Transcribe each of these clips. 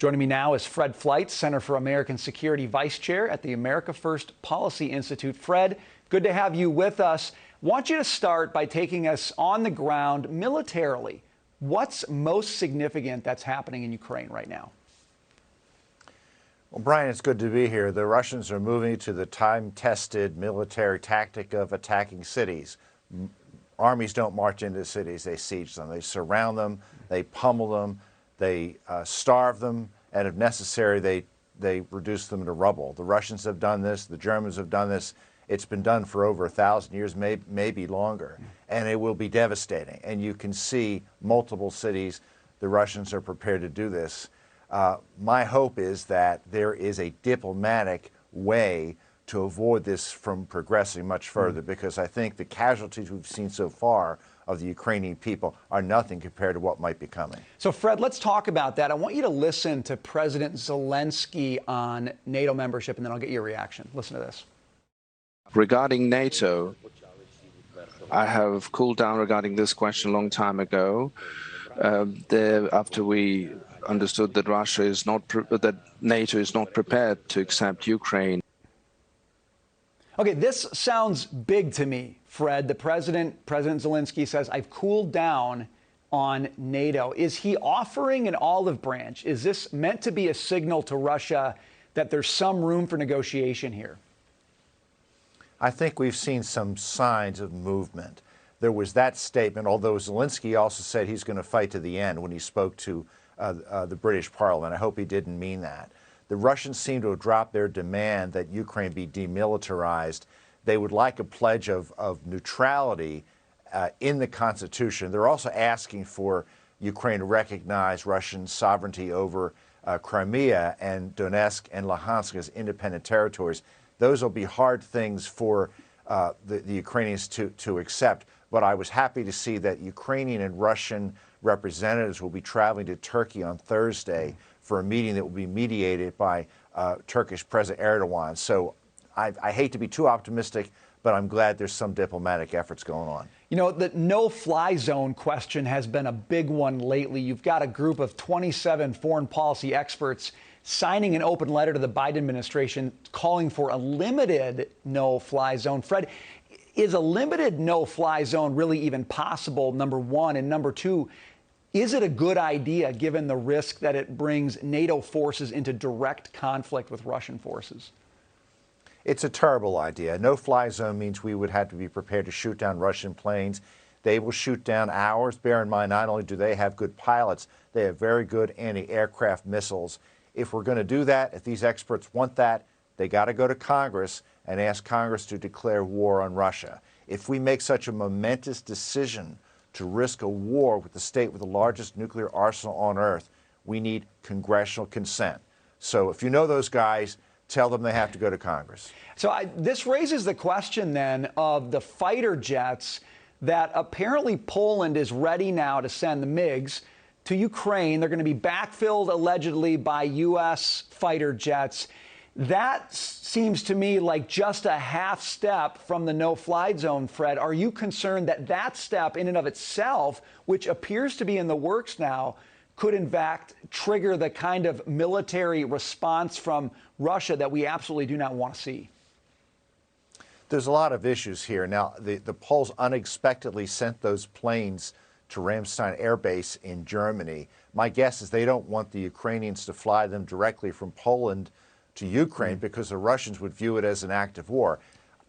Joining me now is Fred Fleitz, Center for American Security Vice Chair at the America First Policy Institute. Fred, good to have you with us. Want you to start by taking us on the ground militarily. What's most significant that's happening in Ukraine right now? Well, Brian, it's good to be here. The Russians are moving to the time-tested military tactic of attacking cities. Armies don't march into cities, they siege them. They surround them, they pummel them, they starve them, and if necessary, they reduce them to rubble. The Russians have done this, the Germans have done this. It's been done for over 1,000 years, maybe longer, and it will be devastating. And you can see multiple cities, the Russians are prepared to do this. My hope is that there is a diplomatic way to avoid this from progressing much further, because I think the casualties we've seen so far of the Ukrainian people are nothing compared to what might be coming. So, Fred, let's talk about that. I want you to listen to President Zelensky on NATO membership, and then I'll get your reaction. Listen to this. Regarding NATO, I have cooled down regarding this question a long time ago. After we understood that that NATO is not prepared to accept Ukraine. Okay, this sounds big to me, Fred. President Zelensky says, I've cooled down on NATO. Is he offering an olive branch? Is this meant to be a signal to Russia that there's some room for negotiation here? I think we've seen some signs of movement. There was that statement, although Zelensky also said he's going to fight to the end when he spoke to the British Parliament. I hope he didn't mean that. The Russians seem to have dropped their demand that Ukraine be demilitarized. They would like a pledge of neutrality in the Constitution. They're also asking for Ukraine to recognize Russian sovereignty over Crimea and Donetsk and Luhansk as independent territories. Those will be hard things for the Ukrainians to accept. But I was happy to see that Ukrainian and Russian representatives will be traveling to Turkey on Thursday for a meeting that will be mediated by Turkish President Erdogan. So I hate to be too optimistic, but I'm glad there's some diplomatic efforts going on. You know, the no-fly zone question has been a big one lately. You've got a group of 27 foreign policy experts signing an open letter to the Biden administration calling for a limited no-fly zone. Fred, is a limited no-fly zone really even possible, number one? And number two, is it a good idea given the risk that it brings NATO forces into direct conflict with Russian forces? It's a terrible idea. No-fly zone means we would have to be prepared to shoot down Russian planes. They will shoot down ours. Bear in mind, not only do they have good pilots, they have very good anti-aircraft missiles. If we're going to do that, if these experts want that, they got to go to Congress and ask Congress to declare war on Russia. If we make such a momentous decision to risk a war with the state with the largest nuclear arsenal on Earth, we need congressional consent. So if you know those guys, tell them they have to go to Congress. So this raises the question then of the fighter jets that apparently Poland is ready now to send the MiGs to Ukraine. They're going to be backfilled allegedly by U.S. fighter jets. That seems to me like just a half step from the no-fly zone, Fred. Are you concerned that that step in and of itself, which appears to be in the works now, could in fact trigger the kind of military response from Russia that we absolutely do not want to see? There's a lot of issues here. Now, the Poles unexpectedly sent those planes to Ramstein Air Base in Germany. My guess is they don't want the Ukrainians to fly them directly from Poland to Ukraine because the Russians would view it as an act of war.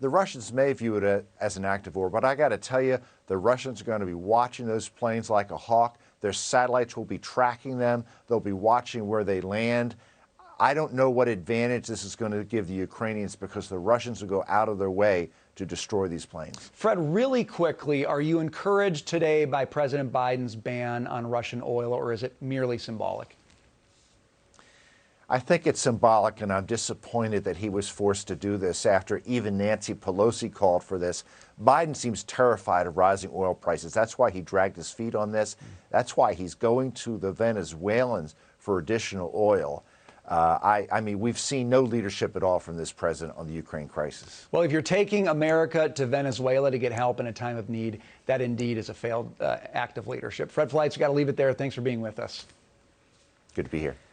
The Russians may view it as an act of war, but I got to tell you, the Russians are going to be watching those planes like a hawk. Their satellites will be tracking them. They'll be watching where they land. I don't know what advantage this is going to give the Ukrainians because the Russians will go out of their way to destroy these planes. Fred, really quickly, are you encouraged today by President Biden's ban on Russian oil, or is it merely symbolic? I think it's symbolic, and I'm disappointed that he was forced to do this after even Nancy Pelosi called for this. Biden seems terrified of rising oil prices. That's why he dragged his feet on this. That's why he's going to the Venezuelans for additional oil. I mean, we've seen no leadership at all from this president on the Ukraine crisis. Well, if you're taking America to Venezuela to get help in a time of need, that indeed is a failed act of leadership. Fred Fleitz, we've got to leave it there. Thanks for being with us. Good to be here.